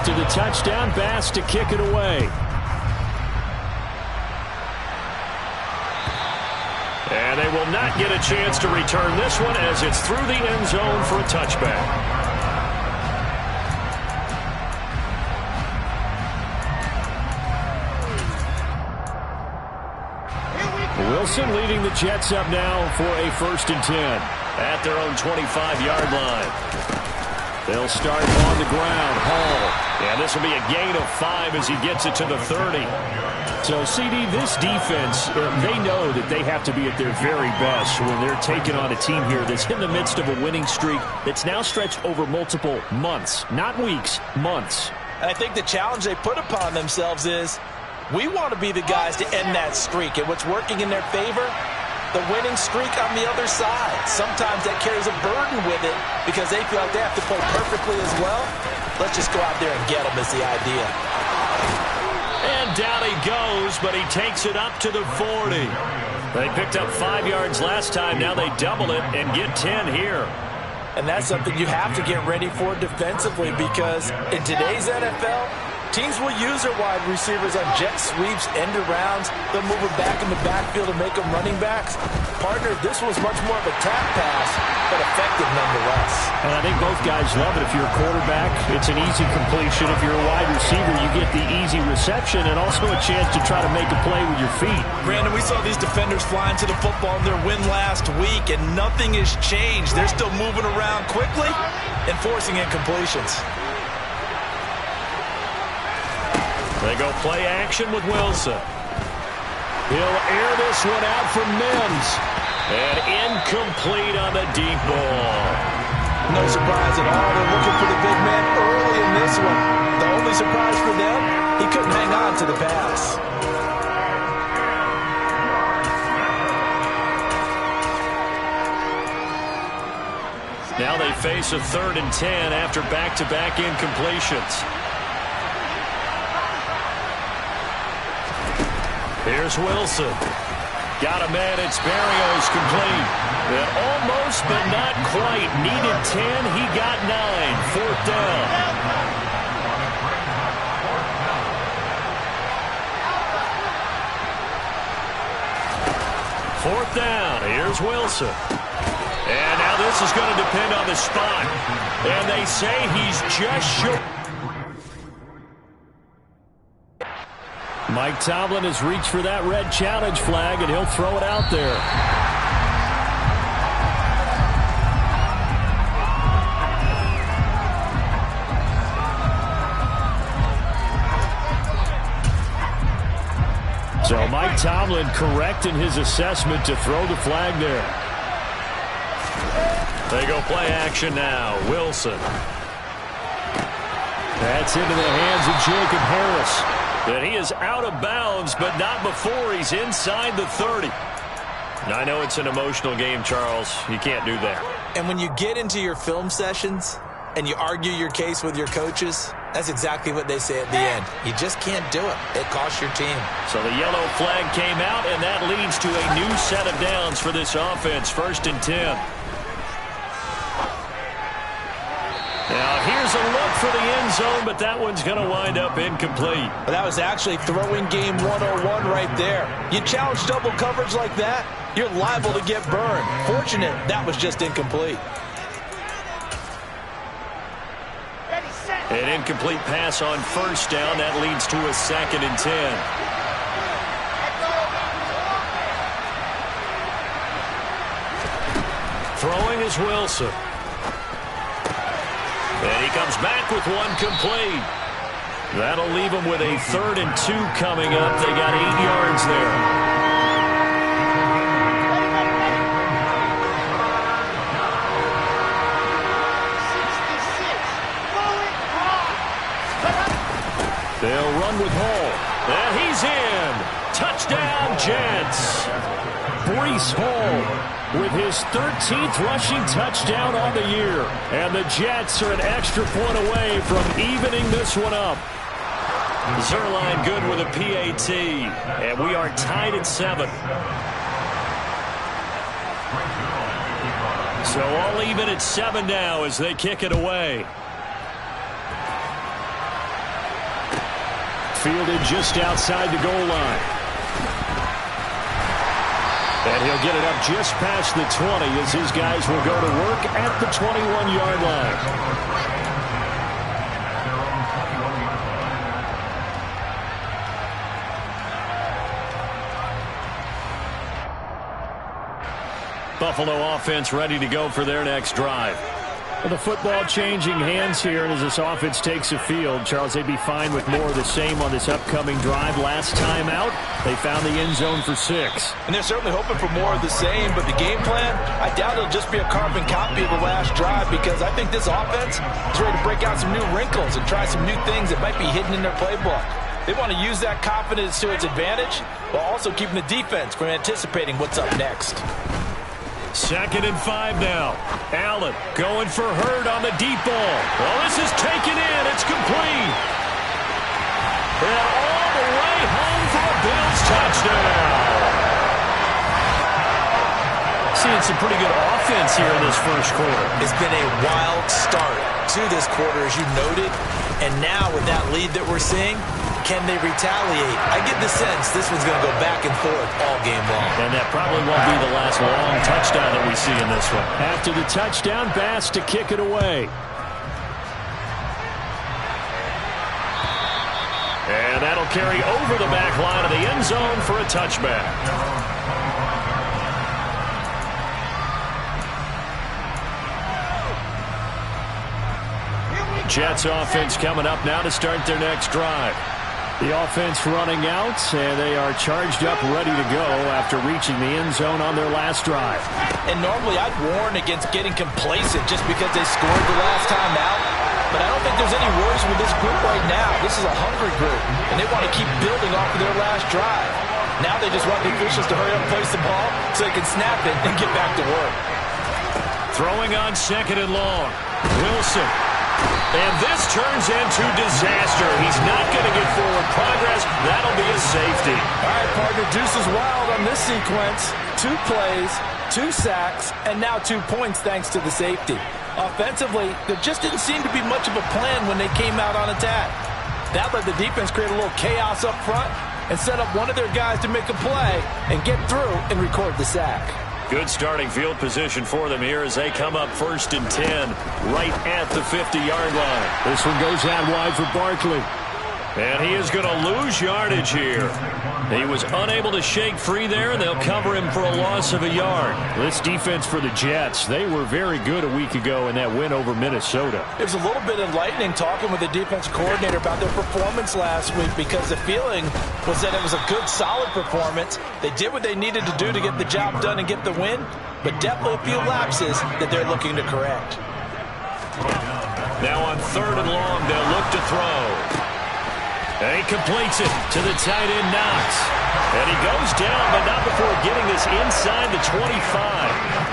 to the touchdown. Bass to kick it away. And they will not get a chance to return this one as it's through the end zone for a touchback. Wilson leading the Jets up now for a 1st and 10 at their own 25-yard line. They'll start on the ground. Hall. And this will be a gain of 5 as he gets it to the 30. So, CD, this defense, they know that they have to be at their very best when they're taking on a team here that's in the midst of a winning streak that's now stretched over multiple months, not weeks, months. And I think the challenge they put upon themselves is we want to be the guys to end that streak. And what's working in their favor? The winning streak on the other side. Sometimes that carries a burden with it because they feel like they have to play perfectly as well. Let's just go out there and get them is the idea. And down he goes, but he takes it up to the 40. They picked up 5 yards last time. Now they double it and get 10 here. And that's something you have to get ready for defensively because in today's NFL, teams will use their wide receivers on jet sweeps, end arounds. They'll move them back in the backfield and make them running backs. Partner, this was much more of a tap pass, but effective nonetheless. And I think both guys love it. If you're a quarterback, it's an easy completion. If you're a wide receiver, you get the easy reception and also a chance to try to make a play with your feet. Brandon, we saw these defenders flying to the football in their win last week, and nothing has changed. They're still moving around quickly and forcing incompletions. They go play action with Wilson. He'll air this one out for Mims. And incomplete on the deep ball. No surprise at all. They're looking for the big man early in this one. The only surprise for them, he couldn't hang on to the pass. Now they face a 3rd and 10 after back-to-back incompletions. Here's Wilson. Got a man. It's Barrios complete. And almost, but not quite. Needed 10. He got 9. 4th down. Fourth down. Here's Wilson. And now this is going to depend on the spot. And they say he's just short. Mike Tomlin has reached for that red challenge flag, and he'll throw it out there. So Mike Tomlin correct in his assessment to throw the flag there. They go play action now. Wilson. That's into the hands of Jacob Harris. And he is out of bounds, but not before he's inside the 30. I know it's an emotional game, Charles. You can't do that. And when you get into your film sessions and you argue your case with your coaches, that's exactly what they say at the end. You just can't do it. It costs your team. So the yellow flag came out, and that leads to a new set of downs for this offense. 1st and 10. Now, here's a look for the end zone, but that one's going to wind up incomplete. But that was actually throwing game 101 right there. You challenge double coverage like that, you're liable to get burned. Fortunate, that was just incomplete. An incomplete pass on 1st down. That leads to a 2nd and 10. Throwing is Wilson. And he comes back with one complete. That'll leave him with a 3rd and 2 coming up. They got 8 yards there. They'll run with Hall. And he's in. Touchdown, Jets. Breece Hall with his 13th rushing touchdown on the year. And the Jets are an extra point away from evening this one up. Zerline good with a PAT. And we are tied at 7. So all even at 7 now as they kick it away. fielded just outside the goal line. And he'll get it up just past the 20 as his guys will go to work at the 21-yard line. Buffalo offense ready to go for their next drive. Well, the football changing hands here, and as this offense takes the field, Charles, they'd be fine with more of the same on this upcoming drive. Last time out, they found the end zone for 6. And they're certainly hoping for more of the same, but the game plan, I doubt it'll just be a carbon copy of the last drive, because I think this offense is ready to break out some new wrinkles and try some new things that might be hidden in their playbook. They want to use that confidence to its advantage, while also keeping the defense from anticipating what's up next. 2nd and 5 now. Allen going for Hurd on the deep ball. Well, this is taken in. It's complete. And all the way home for a Bills touchdown. Seeing some pretty good offense here in this first quarter. It's been a wild start to this quarter, as you noted. And now with that lead that we're seeing, can they retaliate? I get the sense this one's going to go back and forth all game long. And that probably won't be the last long touchdown that we see in this one. After the touchdown, Bass to kick it away. And that'll carry over the back line of the end zone for a touchback. Jets offense coming up now to start their next drive. The offense running out, and they are charged up, ready to go after reaching the end zone on their last drive. And normally I'd warn against getting complacent just because they scored the last time out. But I don't think there's any worries with this group right now. This is a hungry group, and they want to keep building off of their last drive. Now they just want the officials to hurry up and place the ball so they can snap it and get back to work. Throwing on 2nd and long. Wilson. And this turns into disaster. He's not going to get forward progress. That'll be a safety. All right, partner, deuce is wild on this sequence. 2 plays, 2 sacks, and now 2 points thanks to the safety. Offensively, there just didn't seem to be much of a plan when they came out on attack. That let the defense create a little chaos up front and set up one of their guys to make a play and get through and record the sack. Good starting field position for them here as they come up 1st and 10 right at the 50-yard line. This one goes out wide for Barkley. And he is going to lose yardage here. He was unable to shake free there, and they'll cover him for a loss of a yard. This defense for the Jets, they were very good a week ago in that win over Minnesota. It was a little bit enlightening talking with the defense coordinator about their performance last week, because the feeling was that it was a good, solid performance. They did what they needed to do to get the job done and get the win, but definitely a few lapses that they're looking to correct. Now on 3rd and long, they'll look to throw. And he completes it to the tight end, Knox. And he goes down, but not before getting this inside the 25.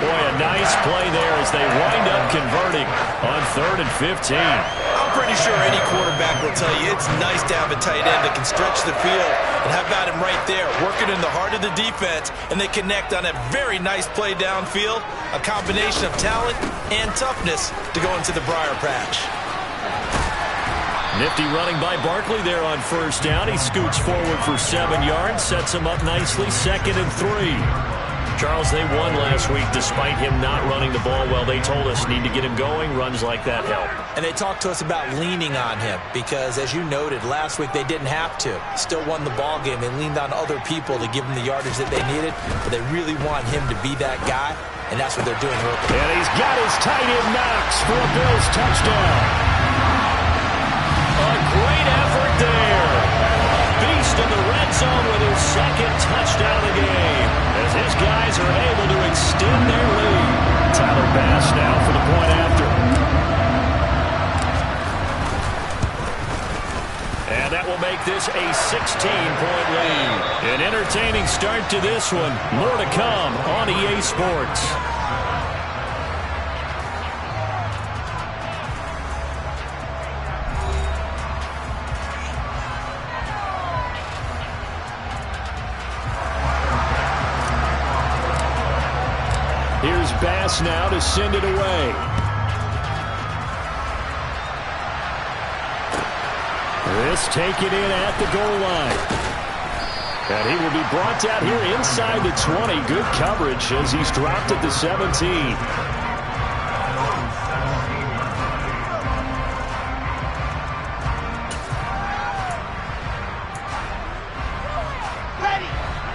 Boy, a nice play there as they wind up converting on 3rd and 15. I'm pretty sure any quarterback will tell you it's nice to have a tight end that can stretch the field. And how about him right there, working in the heart of the defense, and they connect on a very nice play downfield. A combination of talent and toughness to go into the briar patch. Nifty running by Barkley there on 1st down. He scoots forward for 7 yards, sets him up nicely, 2nd and 3. Charles, they won last week despite him not running the ball well. They told us need to get him going. Runs like that help. And they talked to us about leaning on him because, as you noted, last week they didn't have to. Still won the ball game. They leaned on other people to give them the yardage that they needed, but they really want him to be that guy, and that's what they're doing. And he's got his tight end Knox for a Bills touchdown. A great effort there. A beast in the red zone with his 2nd touchdown of the game, as his guys are able to extend their lead. Tyler Bass now for the point after. And that will make this a 16-point lead. An entertaining start to this one. More to come on EA Sports. Here's Bass now to send it away. This taken in at the goal line. And he will be brought down here inside the 20. Good coverage as he's dropped at the 17.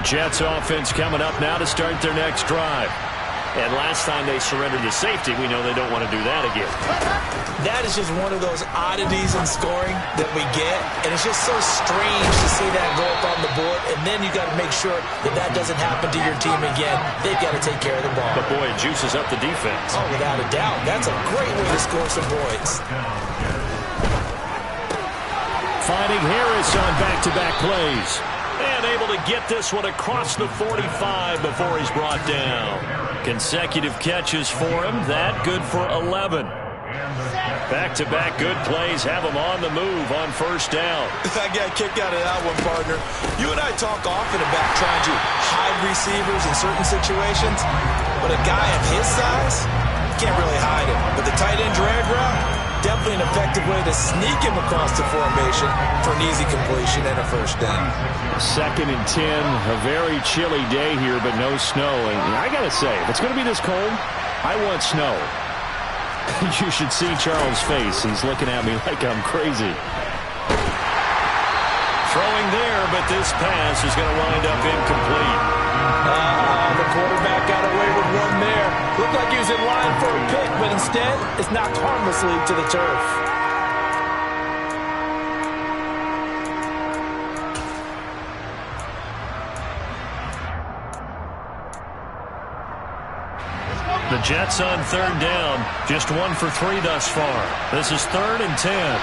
Jets offense coming up now to start their next drive. And last time they surrendered to safety, we know they don't want to do that again. That is just one of those oddities in scoring that we get. And it's just so strange to see that go up on the board. And then you got to make sure that that doesn't happen to your team again. They've got to take care of the ball. But, boy, it juices up the defense. Oh, without a doubt. That's a great way to score some points. Finding Harris on back-to-back plays. And able to get this one across the 45 before he's brought down. Consecutive catches for him. That good for 11. Back-to-back good plays have him on the move on first down. I got a kick out of that one, partner. You and I talk often about trying to hide receivers in certain situations, but a guy of his size, can't really hide him. But the tight end drag route, definitely an effective way to sneak him across the formation for an easy completion and a first down. 2nd and 10, a very chilly day here, but no snow. And I got to say, if it's going to be this cold, I want snow. You should see Charles' face. He's looking at me like I'm crazy. Throwing there, but this pass is going to wind up incomplete. The quarterback got away with one there. Looked like he was in line for a pick, but instead, it's knocked harmlessly to the turf. The Jets on 3rd down. Just 1 for 3 thus far. This is 3rd and 10.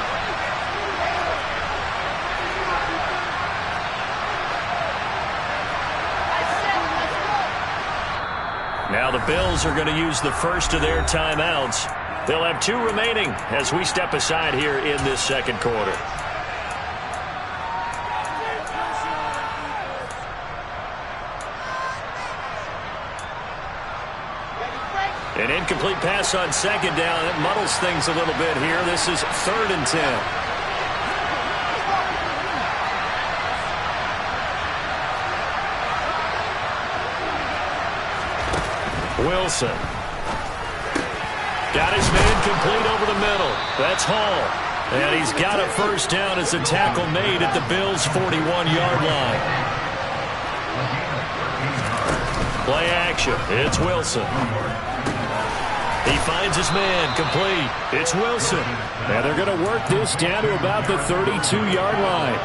Now the Bills are going to use the first of their timeouts. They'll have 2 remaining as we step aside here in this second quarter. An incomplete pass on 2nd down. It muddles things a little bit here. This is 3rd and 10. Wilson. Got his man complete over the middle. That's Hall. And he's got a first down as a tackle made at the Bills' 41-yard line. Play action. It's Wilson. He finds his man complete. It's Wilson. And they're going to work this down to about the 32-yard line.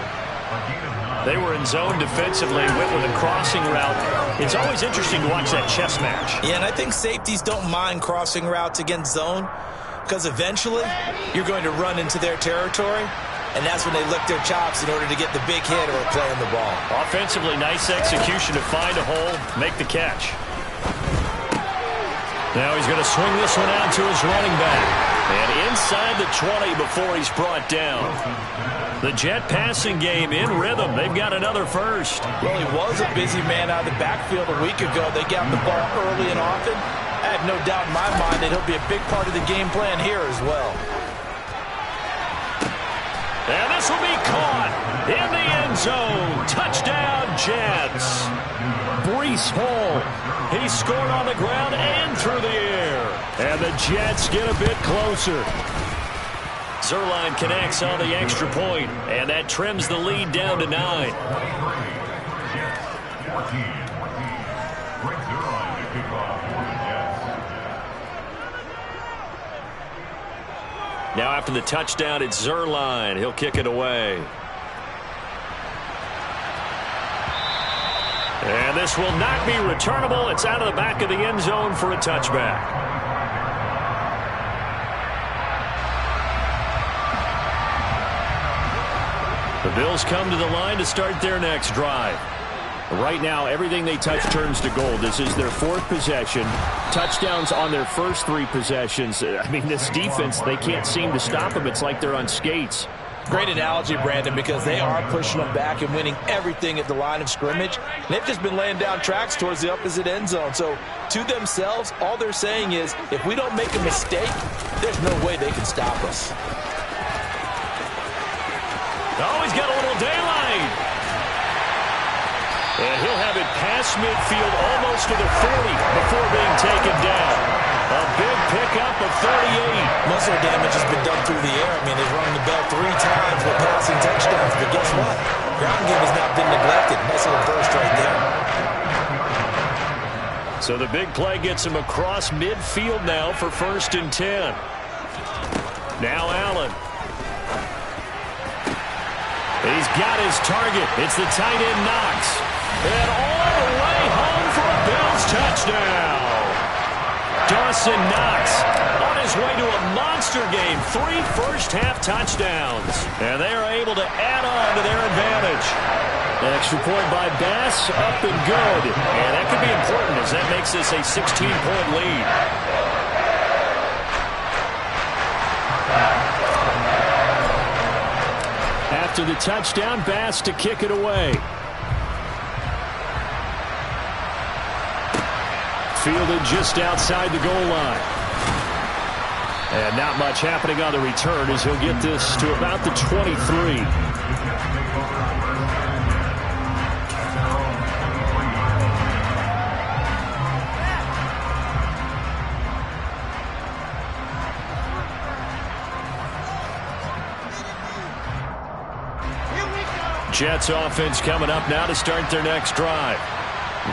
They were in zone defensively, went with a crossing route. It's always interesting to watch that chess match. Yeah, and I think safeties don't mind crossing routes against zone because eventually you're going to run into their territory, and that's when they lick their chops in order to get the big hit or a play on the ball. Offensively, nice execution to find a hole, make the catch. Now he's going to swing this one out to his running back. And inside the 20 before he's brought down. The Jet passing game in rhythm. They've got another first. Well, he was a busy man out of the backfield a week ago. They got the ball early and often. I have no doubt in my mind that he'll be a big part of the game plan here as well. And this will be caught in the end zone. Touchdown, Jets. Breece Hall. He scored on the ground and through the air. And the Jets get a bit closer. Zerline connects on the extra point, and that trims the lead down to 9. Now after the touchdown, it's Zerline. He'll kick it away. And this will not be returnable. It's out of the back of the end zone for a touchback. The Bills come to the line to start their next drive. Right now, everything they touch turns to gold. This is their 4th possession. Touchdowns on their first 3 possessions. I mean, this defense, they can't seem to stop them. It's like they're on skates. Great analogy, Brandon, because they are pushing them back and winning everything at the line of scrimmage. They've just been laying down tracks towards the opposite end zone. So, to themselves, all they're saying is, if we don't make a mistake, there's no way they can stop us. Oh, And he'll have it past midfield almost to the 40 before being taken down. A big pickup of 38. Muscle damage has been done through the air. I mean, they've rung the bell 3 times with passing touchdowns. But guess what? Ground game has not been neglected. Nice little burst right there. So the big play gets him across midfield now for 1st and 10. Now Allen. He's got his target. It's the tight end Knox. And all the way home for a Bills touchdown. Dawson Knox on his way to a monster game. 3 first-half touchdowns. And they are able to add on to their advantage. An extra point by Bass, up and good. And that could be important as that makes this a 16-point lead. After the touchdown, Bass to kick it away. Fielded just outside the goal line. And not much happening on the return as he'll get this to about the 23. Jets offense coming up now to start their next drive.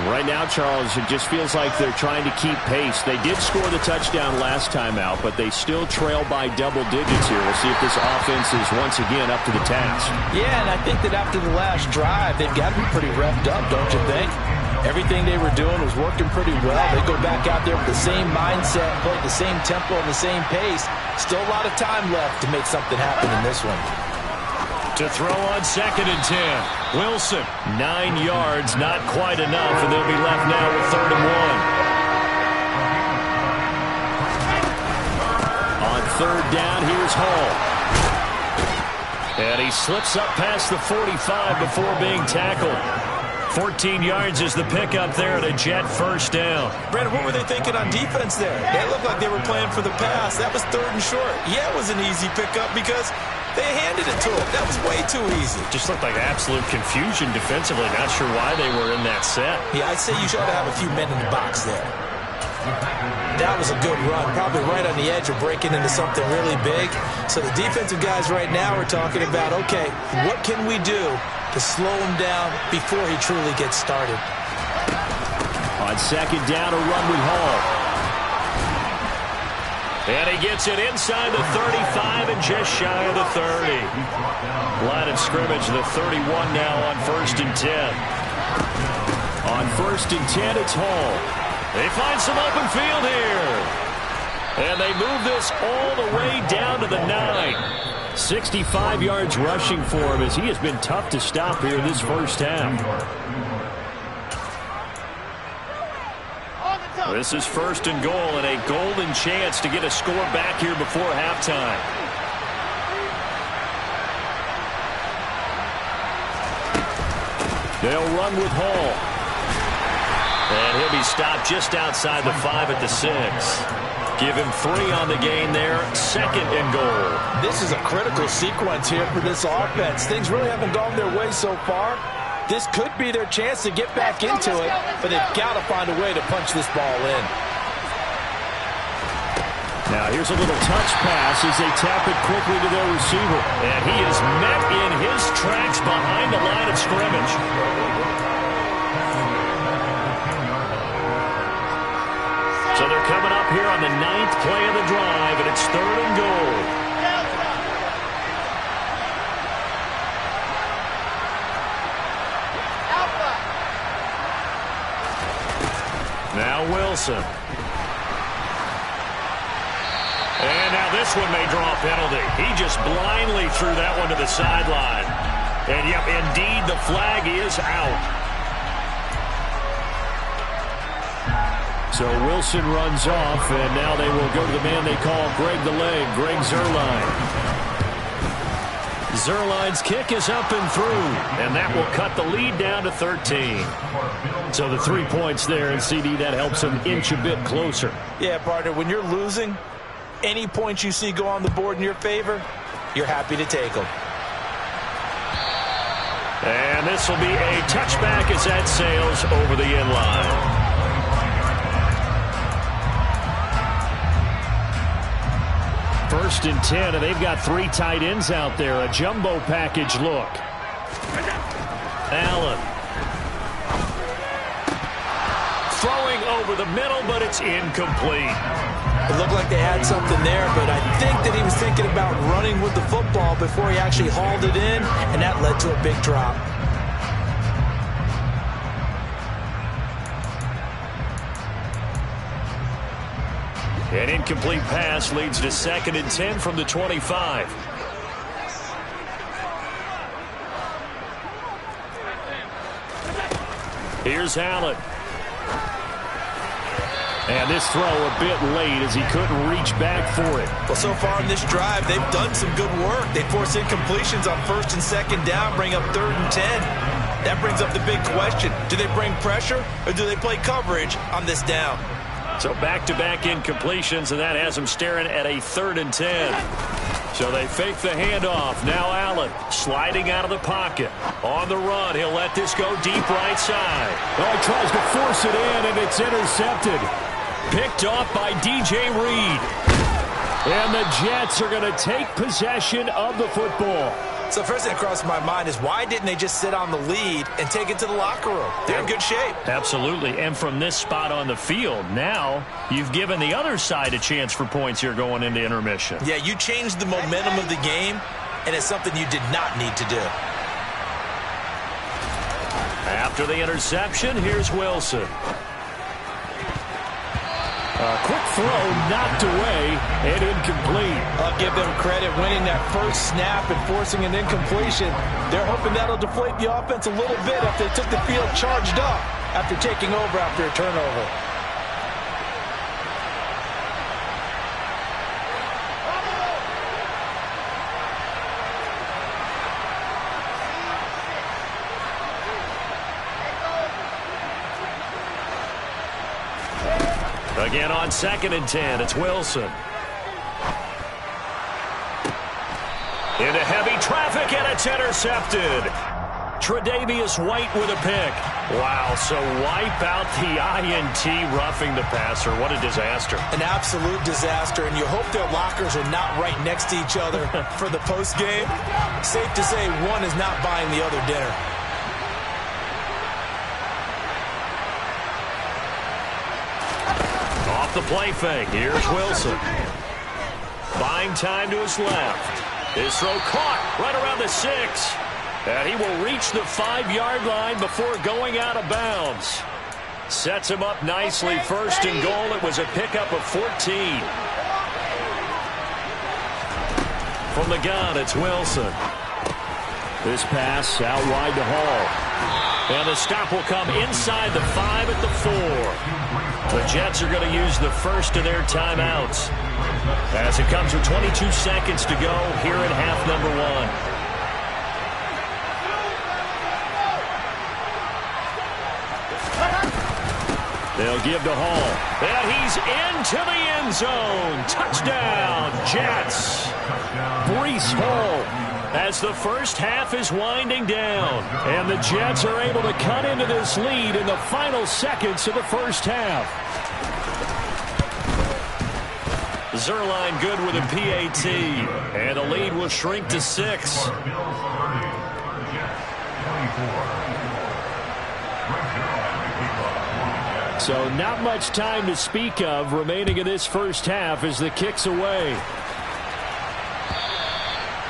Right now, Charles, it just feels like they're trying to keep pace. They did score the touchdown last time out, but they still trail by double digits here. We'll see if this offense is once again up to the task. Yeah, and I think that after the last drive, they've got to be pretty revved up, don't you think? Everything they were doing was working pretty well. They go back out there with the same mindset, play the same tempo and the same pace. Still a lot of time left to make something happen in this one. To throw on 2nd and 10. Wilson, 9 yards, not quite enough, and they'll be left now with 3rd and 1. On 3rd down, here's Hall. And he slips up past the 45 before being tackled. 14 yards is the pickup there at a Jet first down. Brandon, what were they thinking on defense there? They looked like they were playing for the pass. That was 3rd and short. Yeah, it was an easy pickup because they handed it to him. That was way too easy. Just looked like absolute confusion defensively. Not sure why they were in that set. Yeah, I'd say you should have a few men in the box there. That was a good run. Probably right on the edge of breaking into something really big. So the defensive guys right now are talking about, okay, what can we do to slow him down before he truly gets started? On 2nd down, a run with Hall. And he gets it inside the 35 and just shy of the 30. Line of scrimmage, the 31 now on 1st and 10. On 1st and 10, it's Hall. They find some open field here. And they move this all the way down to the 9. 65 yards rushing for him as he has been tough to stop here in this first half. This is 1st and goal and a golden chance to get a score back here before halftime. They'll run with Hall. And he'll be stopped just outside the 5 at the 6. Give him 3 on the gain there. 2nd and goal. This is a critical sequence here for this offense. Things really haven't gone their way so far. This could be their chance to get back into it, but they've got to find a way to punch this ball in. Now here's a little touch pass as they tap it quickly to their receiver. And he is met in his tracks behind the line of scrimmage. So they're coming up here on the 9th play of the drive, and it's 3rd and goal. Now Wilson. And now this one may draw a penalty. He just blindly threw that one to the sideline. And yep, indeed, the flag is out. So Wilson runs off, and now they will go to the man they call Greg the Leg, Greg Zuerlein. Zuerlein's kick is up and through, and that will cut the lead down to 13. So the 3 points there, and CD, that helps them inch a bit closer. Yeah, partner, when you're losing, any points you see go on the board in your favor, you're happy to take them. And this will be a touchback as that sails over the end line. First and 10, and they've got 3 tight ends out there. A jumbo package look. Allen. Throwing over the middle, but it's incomplete. It looked like they had something there, but I think that he was thinking about running with the football before he actually hauled it in, and that led to a big drop. An incomplete pass leads to 2nd and 10 from the 25. Here's Allen. And this throw a bit late as he couldn't reach back for it. Well, so far in this drive, they've done some good work. They force incompletions on 1st and 2nd down, bring up 3rd and 10. That brings up the big question. Do they bring pressure or do they play coverage on this down? So back-to-back incompletions, and that has them staring at a 3rd and 10. So they fake the handoff. Now Allen sliding out of the pocket. On the run, he'll let this go deep right side. Oh, he tries to force it in, and it's intercepted. Picked off by DJ Reed. And the Jets are going to take possession of the football. So first thing that crossed my mind is why didn't they just sit on the lead and take it to the locker room? They're in good shape. Absolutely. And from this spot on the field, now you've given the other side a chance for points here going into intermission. Yeah, you changed the momentum of the game, and it's something you did not need to do. After the interception, here's Wilson. A quick throw knocked away and incomplete. I'll give them credit winning that first snap and forcing an incompletion. They're hoping that'll deflate the offense a little bit after they took the field charged up after taking over after a turnover. Again on 2nd and 10, it's Wilson. Into heavy traffic, and it's intercepted. Tre'Davious White with a pick. Wow, so wipe out the INT roughing the passer. What a disaster. An absolute disaster, and you hope their lockers are not right next to each other for the postgame. Safe to say one is not buying the other dinner. The play fake. Here's Wilson. Buying time to his left. His throw caught right around the 6. And he will reach the 5-yard line before going out of bounds. Sets him up nicely. 1st and goal. It was a pickup of 14. From the gun, it's Wilson. This pass out wide to Hall. And the stop will come inside the 5 at the 4. The Jets are going to use the first of their timeouts as it comes with 22 seconds to go here in half number 1. They'll give to Hall. And he's into the end zone. Touchdown, Jets. Breece Hall as the first half is winding down. And the Jets are able to cut into this lead in the final seconds of the first half. Zerline good with a PAT. And the lead will shrink to 6. So not much time to speak of remaining in this first half as the kick's away.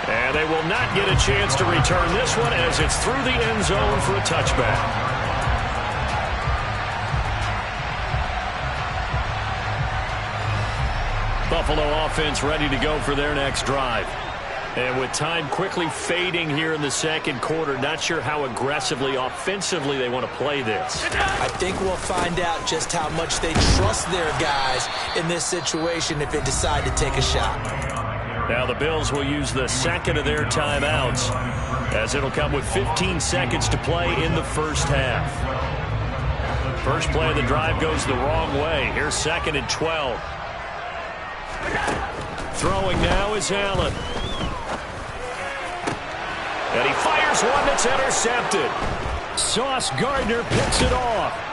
And they will not get a chance to return this one as it's through the end zone for a touchback. Buffalo offense ready to go for their next drive. And with time quickly fading here in the second quarter, not sure how aggressively, offensively they want to play this. I think we'll find out just how much they trust their guys in this situation if they decide to take a shot. Now the Bills will use the second of their timeouts as it'll come with 15 seconds to play in the first half. First play of the drive goes the wrong way. Here's 2nd and 12. Throwing now is Allen. And he fires Here's one that's intercepted. Sauce Gardner picks it off.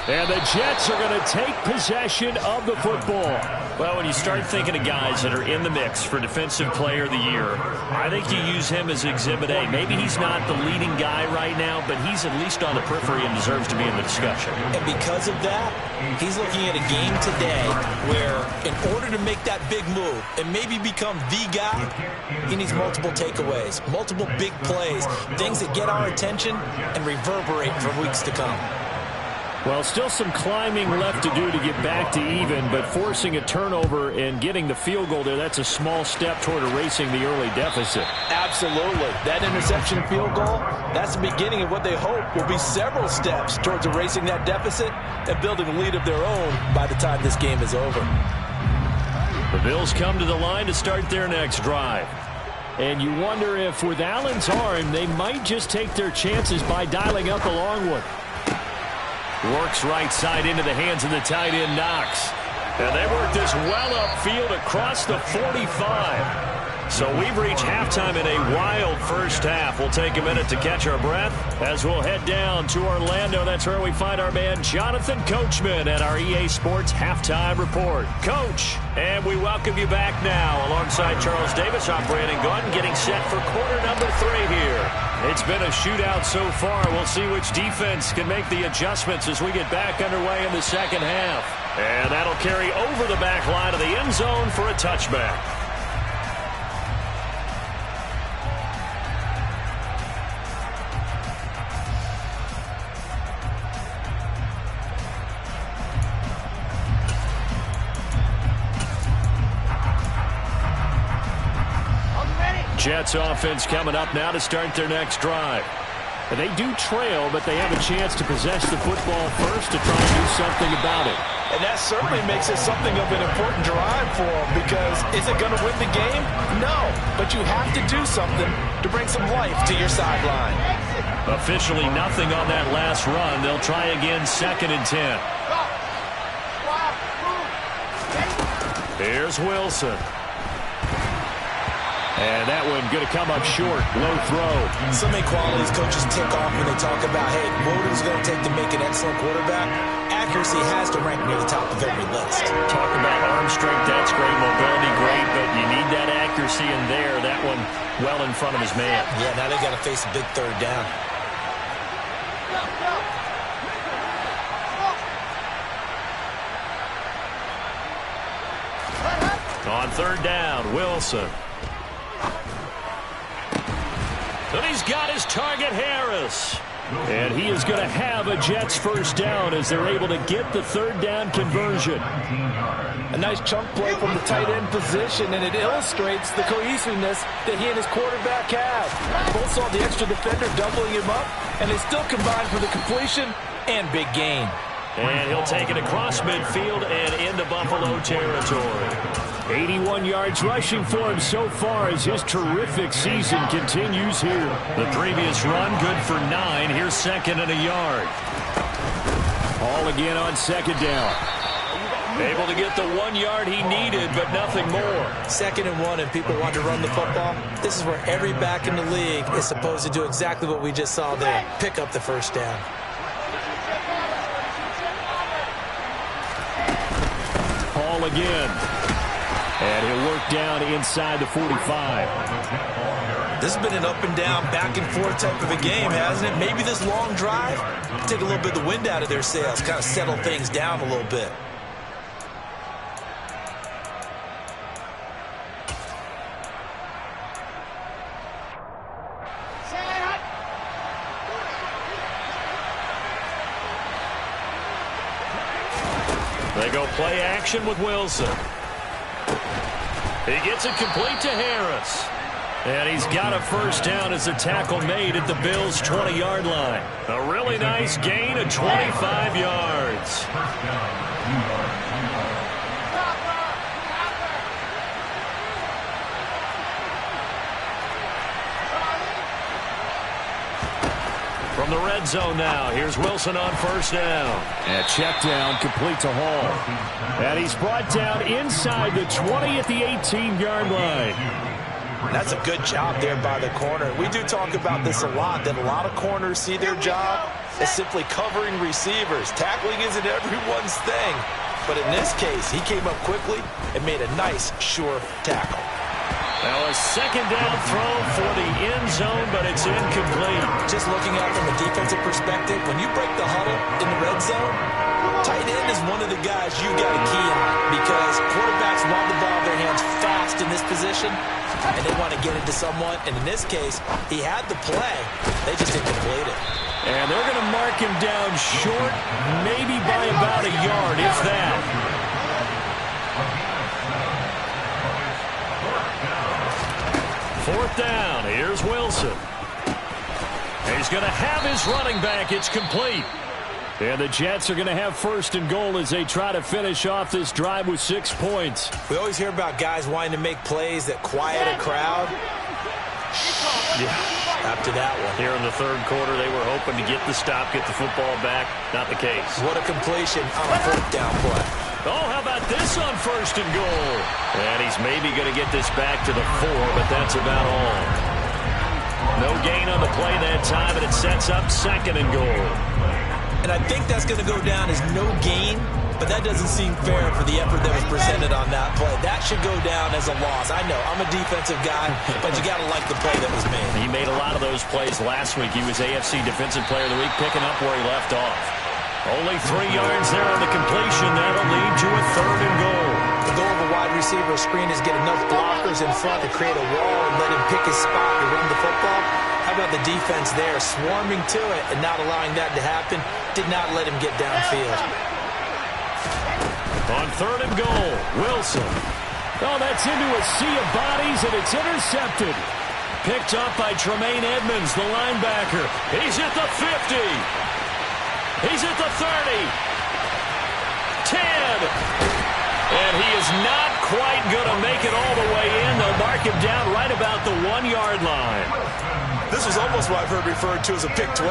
And the Jets are going to take possession of the football. Well, when you start thinking of guys that are in the mix for Defensive Player of the Year, I think you use him as Exhibit A. Maybe he's not the leading guy right now, but he's at least on the periphery and deserves to be in the discussion. And because of that, he's looking at a game today where in order to make that big move and maybe become the guy, he needs multiple takeaways, multiple big plays, things that get our attention and reverberate for weeks to come. Well, still some climbing left to do to get back to even, but forcing a turnover and getting the field goal there, that's a small step toward erasing the early deficit. Absolutely. That interception field goal, that's the beginning of what they hope will be several steps towards erasing that deficit and building a lead of their own by the time this game is over. The Bills come to the line to start their next drive. And you wonder if with Allen's arm, they might just take their chances by dialing up a long one. Works right side into the hands of the tight end, Knox. And they work this well upfield across the 45. So we've reached halftime in a wild first half. We'll take a minute to catch our breath as we'll head down to Orlando. That's where we find our man Jonathan Coachman at our EA Sports Halftime Report. Coach, and we welcome you back now alongside Charles Davis. I'm Brandon Gaudin getting set for quarter number 3 here. It's been a shootout so far. We'll see which defense can make the adjustments as we get back underway in the second half. And that'll carry over the back line of the end zone for a touchback. Jets offense coming up now to start their next drive. And they do trail, but they have a chance to possess the football first to try and do something about it. And that certainly makes it something of an important drive for them, because is it going to win the game? No, but you have to do something to bring some life to your sideline. Officially nothing on that last run. They'll try again, 2nd and 10. Here's Wilson. And that one going to come up short. Low throw. So many qualities coaches tick off when they talk about, hey, what is it going to take to make an excellent quarterback? Accuracy has to rank near the top of every list. Talk about arm strength. That's great. Mobility, great. But you need that accuracy in there. That one well in front of his man. Yeah, now they got to face a big third down. On 3rd down, Wilson. And he's got his target, Harris. And he is going to have a Jets first down as they're able to get the 3rd down conversion. A nice chunk play from the tight end position, and it illustrates the cohesiveness that he and his quarterback have. Both saw the extra defender doubling him up, and they still combined for the completion and big gain. And he'll take it across midfield and into Buffalo territory. 81 yards rushing for him so far as his terrific season continues here. The previous run good for 9. Here's 2nd and a yard. All again on 2nd down. Able to get the 1 yard he needed, but nothing more. 2nd and 1, and people want to run the football. This is where every back in the league is supposed to do exactly what we just saw there. Pick up the first down. Paul again. And he'll work down inside the 45. This has been an up and down, back and forth type of a game, hasn't it? Maybe this long drive, take a little bit of the wind out of their sails, kind of settle things down a little bit. They go play action with Wilson. He gets it complete to Harris. And he's got a first down as a tackle made at the Bills' 20-yard line. A really nice gain of 25 yards. From the red zone now, here's Wilson on first down. And check down, complete to Hall. And he's brought down inside the 20 at the 18-yard line. That's a good job there by the corner. We do talk about this a lot, that a lot of corners see their job as simply covering receivers. Tackling isn't everyone's thing. But in this case, he came up quickly and made a nice, sure tackle. Now a second down throw for the end zone, but it's incomplete. Just looking at it from a defensive perspective, when you break the huddle in the red zone, tight end is one of the guys you got to key on because quarterbacks want the ball in their hands fast in this position, and they want to get it to someone. And in this case, he had the play. They just didn't complete it. And they're going to mark him down short, maybe by about a yard, if that. Fourth down. Here's Wilson. He's going to have his running back. It's complete. And the Jets are going to have first and goal as they try to finish off this drive with 6 points. We always hear about guys wanting to make plays that quiet a crowd. Yeah. After that one. Here in the third quarter, they were hoping to get the stop, get the football back. Not the case. What a completion on a fourth down play. Oh, how about this on first and goal? And he's maybe going to get this back to the 4, but that's about all. No gain on the play that time, and it sets up second and goal. And I think that's going to go down as no gain, but that doesn't seem fair for the effort that was presented on that play. That should go down as a loss. I know, I'm a defensive guy, but you got to like the play that was made. He made a lot of those plays last week. He was AFC Defensive Player of the Week, picking up where he left off. Only 3 yards there on the completion. That'll lead to a third and goal. The goal of a wide receiver screen is get enough blockers in front to create a wall and let him pick his spot to run the football. How about the defense there, swarming to it and not allowing that to happen? Did not let him get downfield. On third and goal, Wilson. Oh, that's into a sea of bodies, and it's intercepted. Picked up by Tremaine Edmonds, the linebacker. He's at the 50. He's at the 30. 10. And he is not quite going to make it all the way in. They'll mark him down right about the 1-yard line. This was almost what I've heard referred to as a pick 12.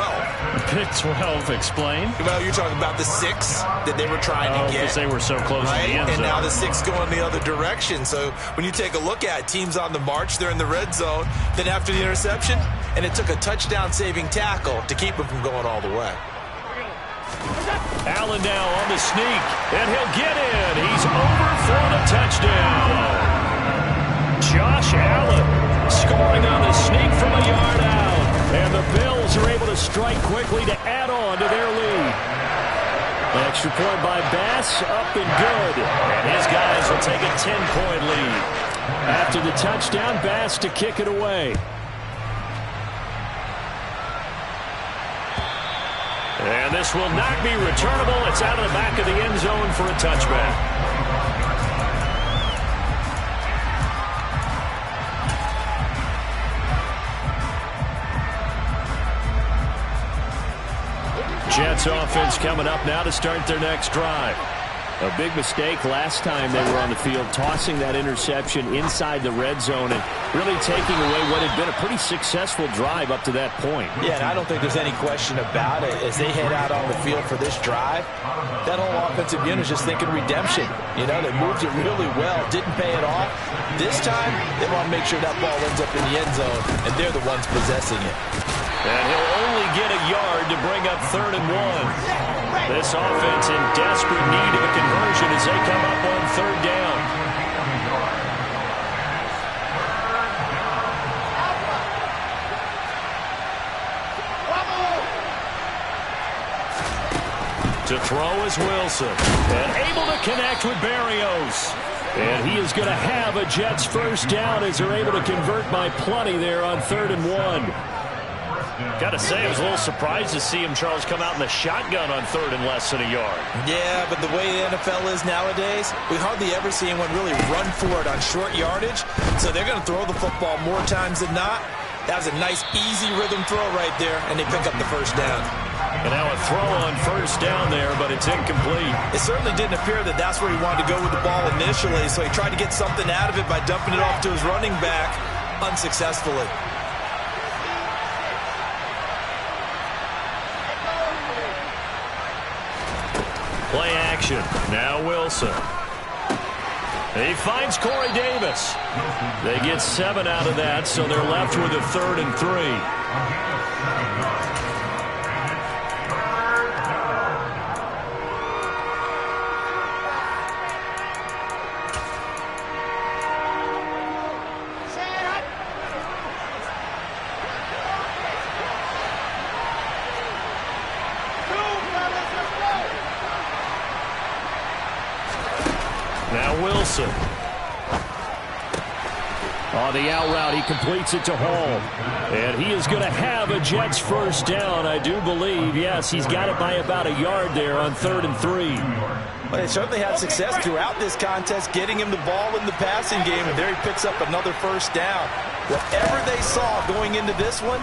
Pick 12, explain. Well, you're talking about the 6 that they were trying to get. Because they were so close right? to the end zone. And now the 6 going the other direction. So when you take a look at teams on the march, they're in the red zone. Then after the interception, and it took a touchdown-saving tackle to keep him from going all the way. Allen now on the sneak, and he'll get in. He's over for the touchdown. Josh Allen scoring on the sneak from a yard out. And the Bills are able to strike quickly to add on to their lead. An extra point by Bass, up and good. And his guys will take a 10-point lead. After the touchdown, Bass to kick it away. And this will not be returnable. It's out of the back of the end zone for a touchback. Jets offense coming up now to start their next drive. A big mistake last time they were on the field, tossing that interception inside the red zone and really taking away what had been a pretty successful drive up to that point. Yeah, and I don't think there's any question about it. As they head out on the field for this drive, that whole offensive unit is just thinking redemption. You know, they moved it really well, didn't pay it off. This time, they want to make sure that ball ends up in the end zone, and they're the ones possessing it. And he'll only get a yard to bring up 3rd and 1. This offense in desperate need of a conversion as they come up on 3rd down. To throw is Wilson. And able to connect with Berrios. And he is going to have a Jets first down as they're able to convert by plenty there on 3rd and 1. Got to say, I was a little surprised to see him, Charles, come out in the shotgun on 3rd and less than a yard. Yeah, but the way the NFL is nowadays, we hardly ever see anyone really run for it on short yardage. So they're going to throw the football more times than not. That was a nice, easy rhythm throw right there, and they pick up the first down. And now a throw on first down there, but it's incomplete. It certainly didn't appear that that's where he wanted to go with the ball initially, so he tried to get something out of it by dumping it off to his running back unsuccessfully. Play action. Now Wilson. He finds Corey Davis. They get 7 out of that, so they're left with a 3rd and 3. Now Wilson. On the out route, he completes it to Hall. And he is going to have a Jets first down, I do believe. Yes, he's got it by about a yard there on 3rd and 3. Well, they certainly had success throughout this contest, getting him the ball in the passing game, and there he picks up another first down. Whatever they saw going into this one,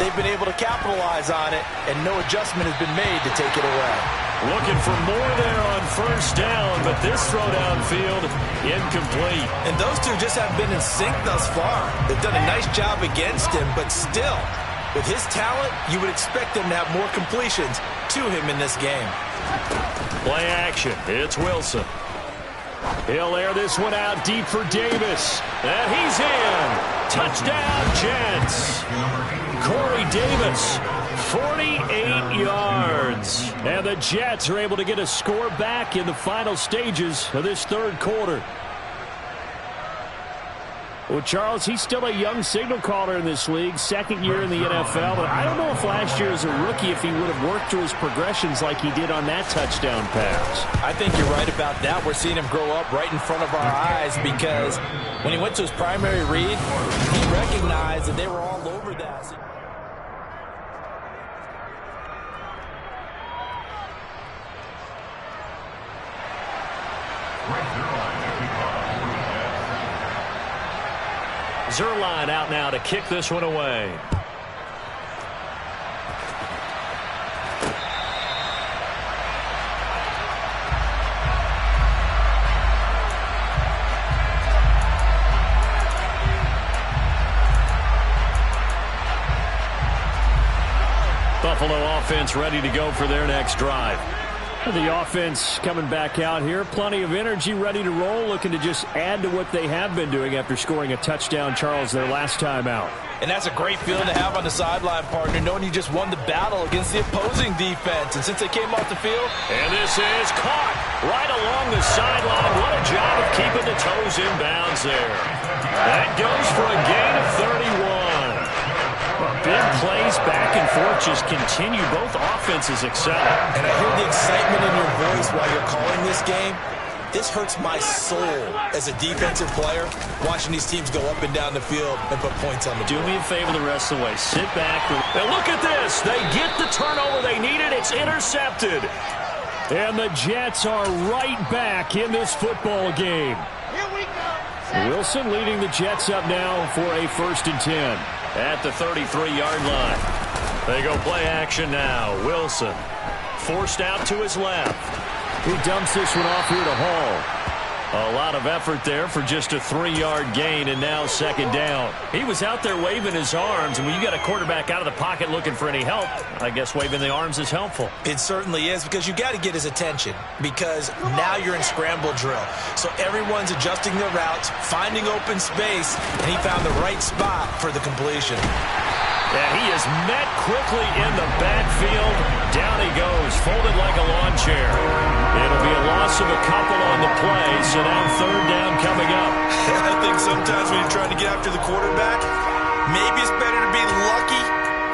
they've been able to capitalize on it, and no adjustment has been made to take it away. Looking for more there on first down, but this throw downfield incomplete. And those two just have been in sync thus far. They've done a nice job against him, but still, with his talent, you would expect them to have more completions to him in this game. Play action. It's Wilson. He'll air this one out deep for Davis. And he's in. Touchdown, Jets. Corey Davis, 48 yards. And the Jets are able to get a score back in the final stages of this 3rd quarter. Well, Charles, he's still a young signal caller in this league, 2nd year in the NFL. But I don't know if last year as a rookie, if he would have worked through his progressions like he did on that touchdown pass. I think you're right about that. We're seeing him grow up right in front of our eyes because when he went to his primary read, he recognized that they were all over that. Zerline out now to kick this one away. Buffalo offense ready to go for their next drive. The offense coming back out here. Plenty of energy, ready to roll, looking to just add to what they have been doing after scoring a touchdown, Charles, their last time out. And that's a great feeling to have on the sideline, partner, knowing you just won the battle against the opposing defense. And since they came off the field... And this is caught right along the sideline. What a job of keeping the toes in bounds there. That goes for a gain of 31. Big plays back and forth just continue. Both offenses excel. And I hear the excitement in your voice while you're calling this game. This hurts my soul as a defensive player, watching these teams go up and down the field and put points on the board. Do me a favor the rest of the way. Sit back. Now look at this. They get the turnover they needed. It's intercepted. And the Jets are right back in this football game. Here we go. Wilson leading the Jets up now for a 1st and 10 at the 33-yard line. They go play action now. Wilson forced out to his left. He dumps this one off here to Hall. A lot of effort there for just a 3-yard gain, and now 2nd down. He was out there waving his arms, and when you got a quarterback out of the pocket looking for any help, I guess waving the arms is helpful. It certainly is, because you got to get his attention, because now you're in scramble drill. So everyone's adjusting their routes, finding open space, and he found the right spot for the completion. And he is met quickly in the backfield. Down he goes, folded like a lawn chair. It'll be a loss of a couple on the play, so now 3rd down coming up. I think sometimes when you're trying to get after the quarterback, maybe it's better to be lucky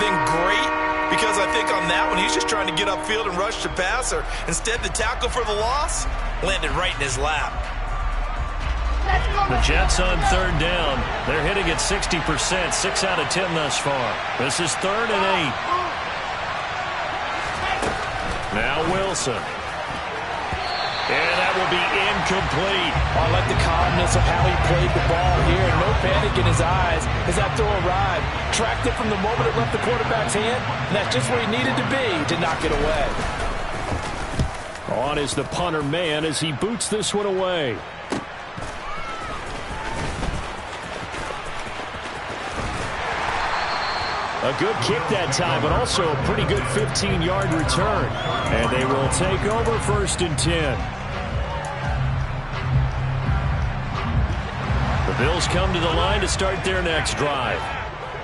than great, because I think on that one, he's just trying to get upfield and rush the passer. Instead, the tackle for the loss landed right in his lap. The Jets on 3rd down. They're hitting at 60%, 6 out of 10 thus far. This is 3rd and 8. Now Wilson. And that will be incomplete. I like the calmness of how he played the ball here. No panic in his eyes as that throw arrived. Tracked it from the moment it left the quarterback's hand, and that's just where he needed to be to knock it away. On is the punter man as he boots this one away. A good kick that time, but also a pretty good 15-yard return. And they will take over 1st and 10. Bills come to the line to start their next drive.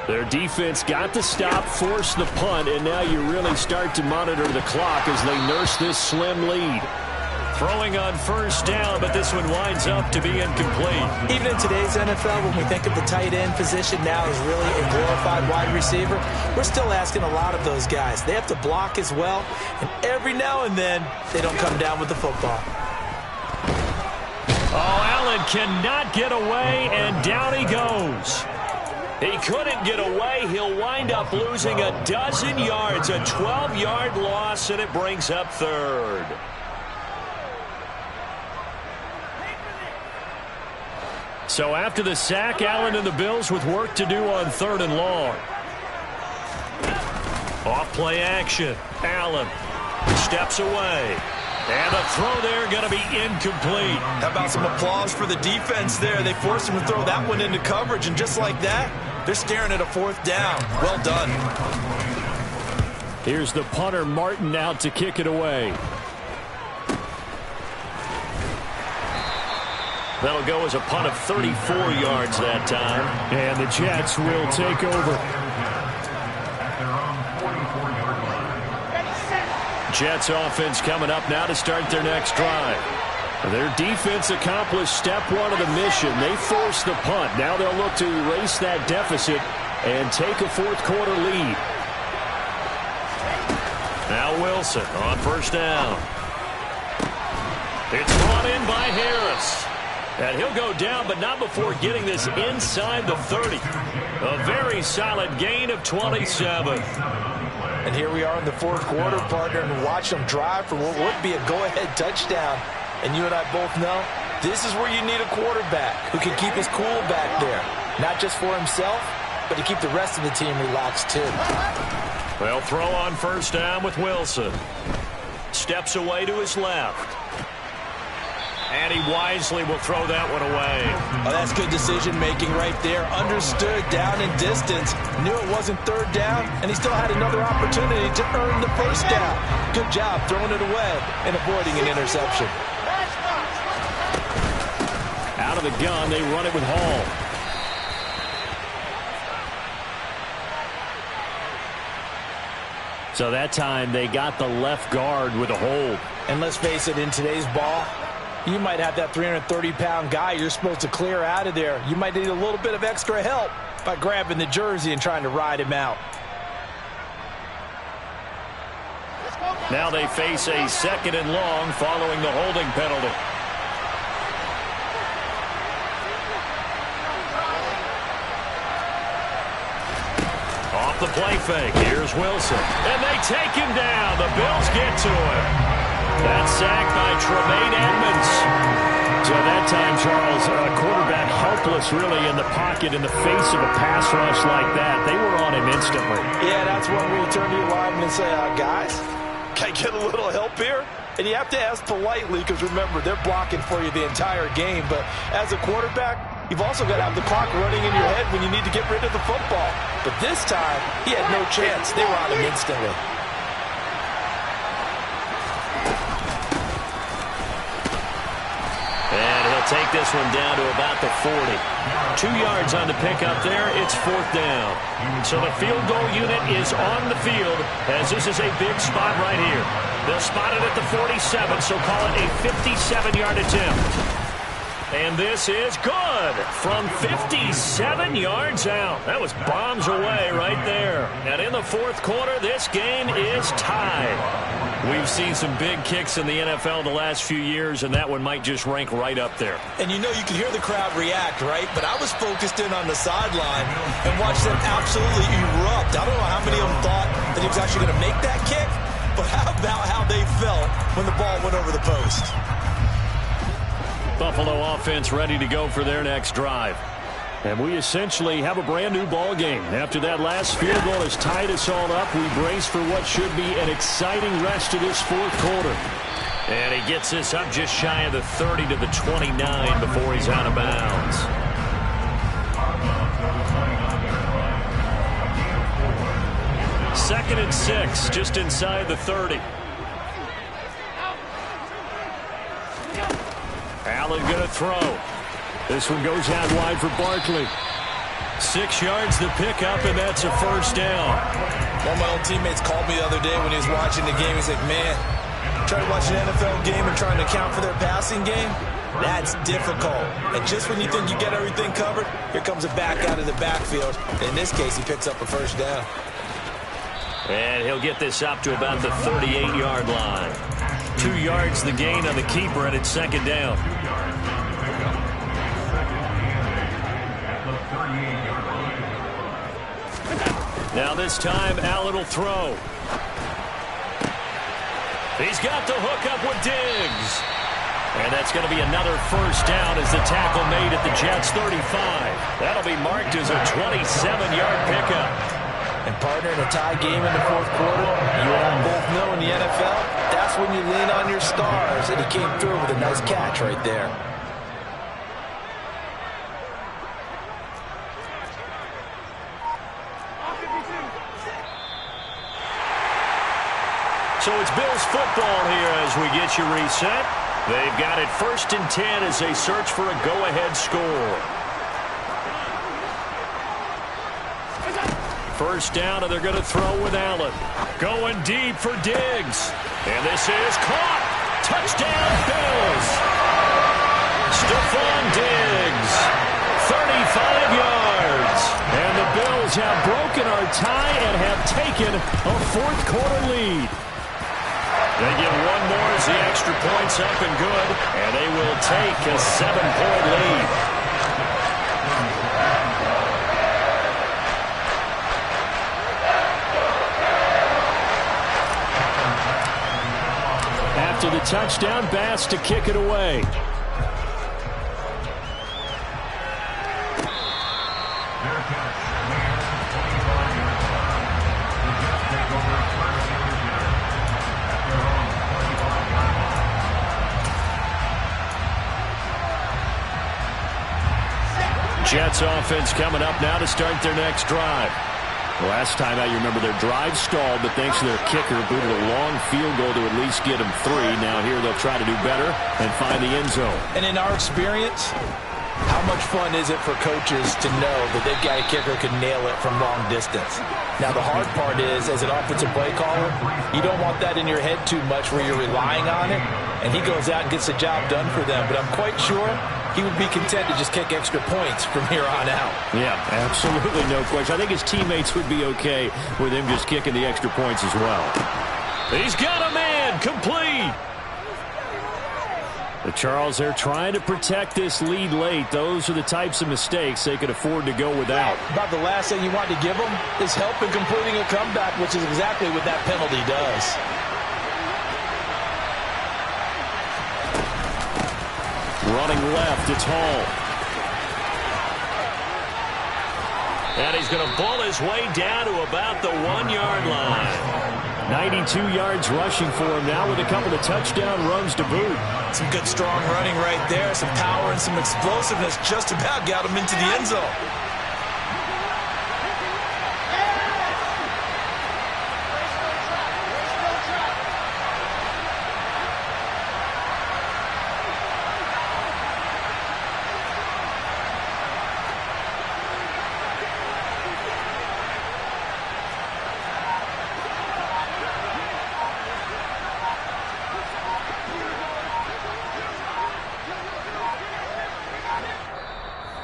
Their defense got the stop, forced the punt, and now you really start to monitor the clock as they nurse this slim lead. Throwing on first down, but this one winds up to be incomplete. Even in today's NFL, when we think of the tight end position now as really a glorified wide receiver, we're still asking a lot of those guys. They have to block as well, and every now and then, they don't come down with the football. Oh, Allen cannot get away, and down he goes. He couldn't get away. He'll wind up losing a dozen yards, a 12-yard loss, and it brings up third. So after the sack, Allen and the Bills with work to do on 3rd and long. Off play action. Allen steps away. And the throw there going to be incomplete. How about some applause for the defense there? They forced him to throw that one into coverage, and just like that, they're staring at a 4th down. Well done. Here's the punter, Martin, out to kick it away. That'll go as a punt of 34 yards that time. And the Jets will take over. Jets offense coming up now to start their next drive. Their defense accomplished step 1 of the mission. They forced the punt. Now they'll look to erase that deficit and take a 4th quarter lead. Now Wilson on first down. It's brought in by Harris. And he'll go down, but not before getting this inside the 30. A very solid gain of 27. And here we are in the 4th quarter, partner, and watch them drive for what would be a go-ahead touchdown. And you and I both know this is where you need a quarterback who can keep his cool back there. Not just for himself, but to keep the rest of the team relaxed too. They'll throw on first down with Wilson. Steps away to his left. And he wisely will throw that one away. Oh, that's good decision-making right there. Understood down in distance. Knew it wasn't 3rd down, and he still had another opportunity to earn the first down. Good job throwing it away and avoiding an interception. Out of the gun, they run it with Hall. So that time, they got the left guard with a hold. And let's face it, in today's ball, you might have that 330-pound guy you're supposed to clear out of there. You might need a little bit of extra help by grabbing the jersey and trying to ride him out. Now they face a 2nd and long following the holding penalty. Off the play fake. Here's Wilson. And they take him down. The Bills get to him. That sack by Tremaine Edmonds. So that time, Charles, quarterback helpless really in the pocket in the face of a pass rush like that. They were on him instantly. Yeah, that's when we turn to your lineman and say, guys, can I get a little help here? And you have to ask politely because, remember, they're blocking for you the entire game. But as a quarterback, you've also got to have the clock running in your head when you need to get rid of the football. But this time, he had no chance. They were on him instantly. Take this one down to about the 40. 2 yards on the pickup there. It's 4th down. So the field goal unit is on the field as this is a big spot right here. They'll spot it at the 47, so call it a 57-yard attempt. And this is good from 57 yards out. That was bombs away right there. And in the 4th quarter, this game is tied. We've seen some big kicks in the NFL the last few years, and that one might just rank right up there. And you know you can hear the crowd react, right? But I was focused in on the sideline and watched them absolutely erupt. I don't know how many of them thought that he was actually going to make that kick, but how about how they felt when the ball went over the post? Buffalo offense ready to go for their next drive. And we essentially have a brand new ball game. After that last field goal has tied us all up, we brace for what should be an exciting rest of this 4th quarter. And he gets this up just shy of the 30 to the 29 before he's out of bounds. Second and 6, just inside the 30. Allen going to throw. This one goes out wide for Barkley. 6 yards the pickup, and that's a first down. One of my old teammates called me the other day when he was watching the game. He's like, man, trying to watch an NFL game and trying to account for their passing game, that's difficult. And just when you think you get everything covered, here comes a back out of the backfield. In this case, he picks up a first down. And he'll get this up to about the 38-yard line. 2 yards the gain on the keeper, and it's second down. Now this time, Allen will throw. He's got the hook up with Diggs. And that's going to be another first down as the tackle made at the Jets' 35. That'll be marked as a 27-yard pickup. And partner, in a tie game in the fourth quarter, you and I both know in the NFL, that's when you lean on your stars. And he came through with a nice catch right there. So it's Bills football here as we get you reset. They've got it 1st and 10 as they search for a go-ahead score. First down, and they're going to throw with Allen. Going deep for Diggs. And this is caught. Touchdown, Bills. Stephon Diggs, 35 yards. And the Bills have broken our tie and have taken a fourth-quarter lead. They get one more as the extra point's up and good, and they will take a 7-point lead. After the touchdown, Bass to kick it away. Jets offense coming up now to start their next drive. Last time out, you remember their drive stalled, but thanks to their kicker, booted a long field goal to at least get them 3. Now here they'll try to do better and find the end zone. And in our experience, how much fun is it for coaches to know that they've got a kicker who can nail it from long distance? Now, the hard part is, as an offensive play caller, you don't want that in your head too much where you're relying on it, and he goes out and gets the job done for them. But I'm quite sure he would be content to just kick extra points from here on out. Yeah, absolutely no question. I think his teammates would be okay with him just kicking the extra points as well. He's got a man, complete. The Charles, they're trying to protect this lead late. Those are the types of mistakes they could afford to go without. About the last thing you want to give them is help in completing a comeback, which is exactly what that penalty does. Running left, it's Hall. And he's going to bull his way down to about the 1-yard line. 92 yards rushing for him now with a couple of touchdown runs to boot. Some good strong running right there. Some power and some explosiveness just about got him into the end zone.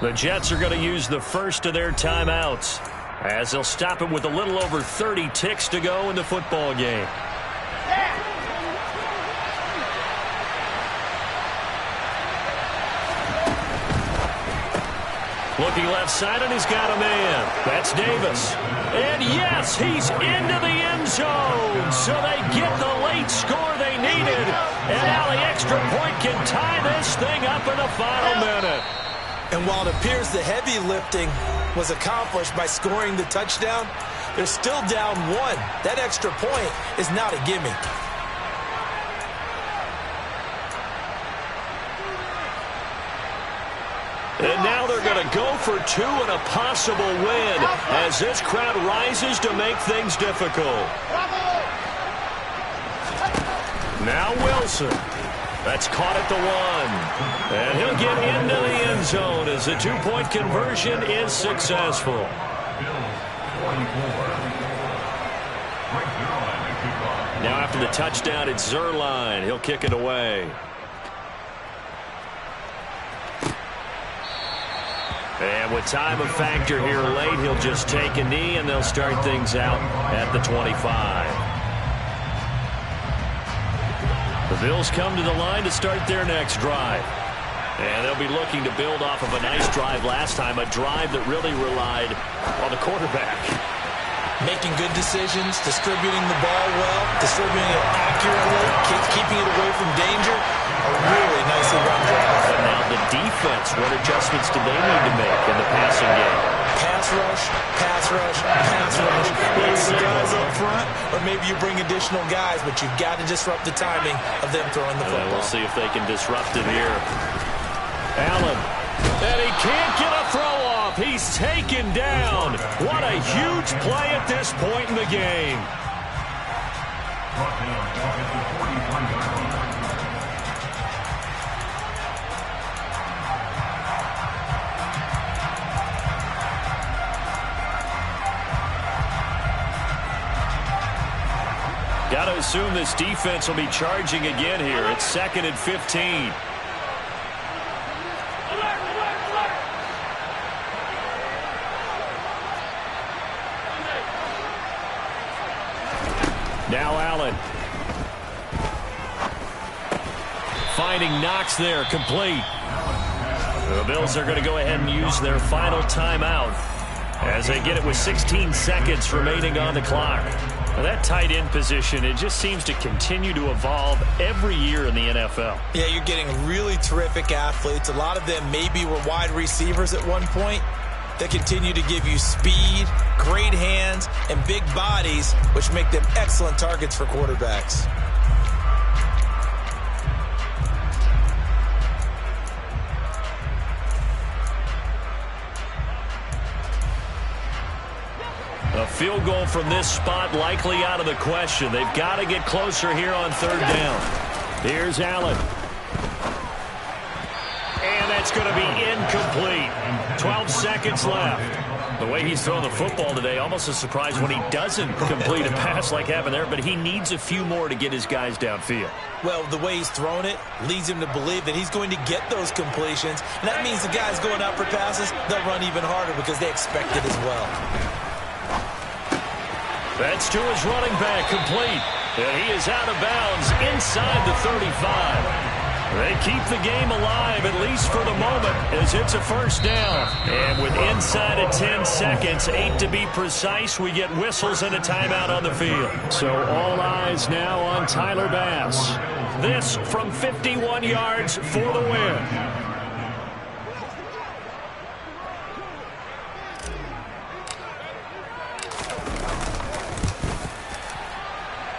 The Jets are going to use the first of their timeouts as they'll stop it with a little over 30 ticks to go in the football game. Looking left side, and he's got a man. That's Davis. And yes, he's into the end zone. So they get the late score they needed. And now the extra point can tie this thing up in the final minute. And while it appears the heavy lifting was accomplished by scoring the touchdown, they're still down 1. That extra point is not a gimme. And now they're going to go for 2 and a possible win as this crowd rises to make things difficult. Now Wilson. That's caught at the 1. And he'll get into the end zone as the two-point conversion is successful. Now after the touchdown, it's Zuerlein. He'll kick it away. And with time a factor here late, he'll just take a knee, and they'll start things out at the 25. The Bills come to the line to start their next drive. And they'll be looking to build off of a nice drive last time, a drive that really relied on the quarterback. Making good decisions, distributing the ball well, distributing it accurately, keeping it away from danger. A really nicely run drive. But now the defense, what adjustments do they need to make in the passing game? Pass rush, pass rush, pass rush. Maybe the guys up front, or maybe you bring additional guys, but you've got to disrupt the timing of them throwing the football. We'll see if they can disrupt it here. Allen. And he can't get a throw off. He's taken down. What a huge play at this point in the game. Got to assume this defense will be charging again here. It's 2nd and 15. Now Allen. Finding Knox there, complete. The Bills are going to go ahead and use their final timeout as they get it with 16 seconds remaining on the clock. Now that tight end position, it just seems to continue to evolve every year in the NFL. Yeah, you're getting really terrific athletes. A lot of them maybe were wide receivers at one point. They continue to give you speed, great hands, and big bodies, which make them excellent targets for quarterbacks. A field goal from this spot likely out of the question. They've got to get closer here on 3rd down. Here's Allen. And that's going to be incomplete. 12 seconds left. The way he's throwing the football today, almost a surprise when he doesn't complete a pass like happened there, but he needs a few more to get his guys downfield. Well, the way he's thrown it leads him to believe that he's going to get those completions, and that means the guys going out for passes, they'll run even harder because they expect it as well. That's to his running back, complete. And he is out of bounds inside the 35. They keep the game alive, at least for the moment, as it's a 1st down. And with inside of 10 seconds, 8 to be precise, we get whistles and a timeout on the field. So all eyes now on Tyler Bass. This from 51 yards for the win.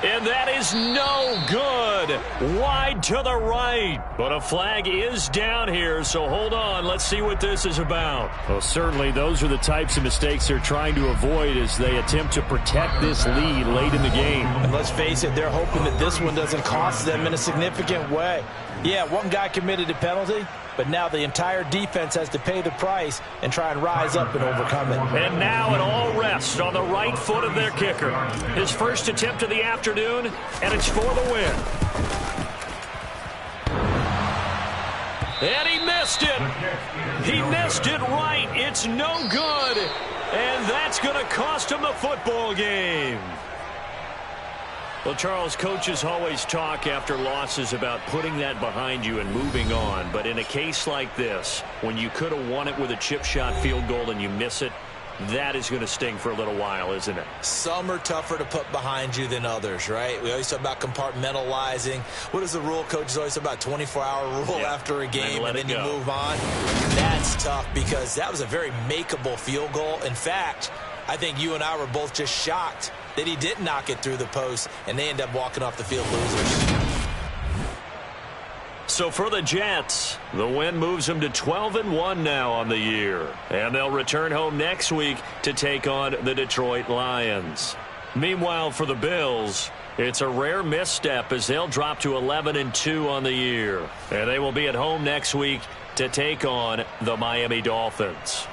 And that is no good. Wide to the right. But a flag is down here, so hold on. Let's see what this is about. Well, certainly those are the types of mistakes they're trying to avoid as they attempt to protect this lead late in the game. And let's face it, they're hoping that this one doesn't cost them in a significant way. Yeah, one guy committed a penalty, but now the entire defense has to pay the price and try and rise up and overcome it. And now it all rests on the right foot of their kicker. His first attempt of the afternoon, and it's for the win. And he missed it. He missed it right. It's no good. And that's going to cost him the football game. Well, Charles, coaches always talk after losses about putting that behind you and moving on. But in a case like this, when you could have won it with a chip shot field goal and you miss it, that is going to sting for a little while, isn't it? Some are tougher to put behind you than others, right? We always talk about compartmentalizing. What is the rule? Coaches always talk about 24-hour rule after a game, and then you move on. That's tough because that was a very makeable field goal. In fact, I think you and I were both just shocked that he didn't knock it through the post, and they end up walking off the field losers. So for the Jets, the win moves them to 12-1 now on the year. And they'll return home next week to take on the Detroit Lions. Meanwhile, for the Bills, it's a rare misstep as they'll drop to 11-2 on the year. And they will be at home next week to take on the Miami Dolphins.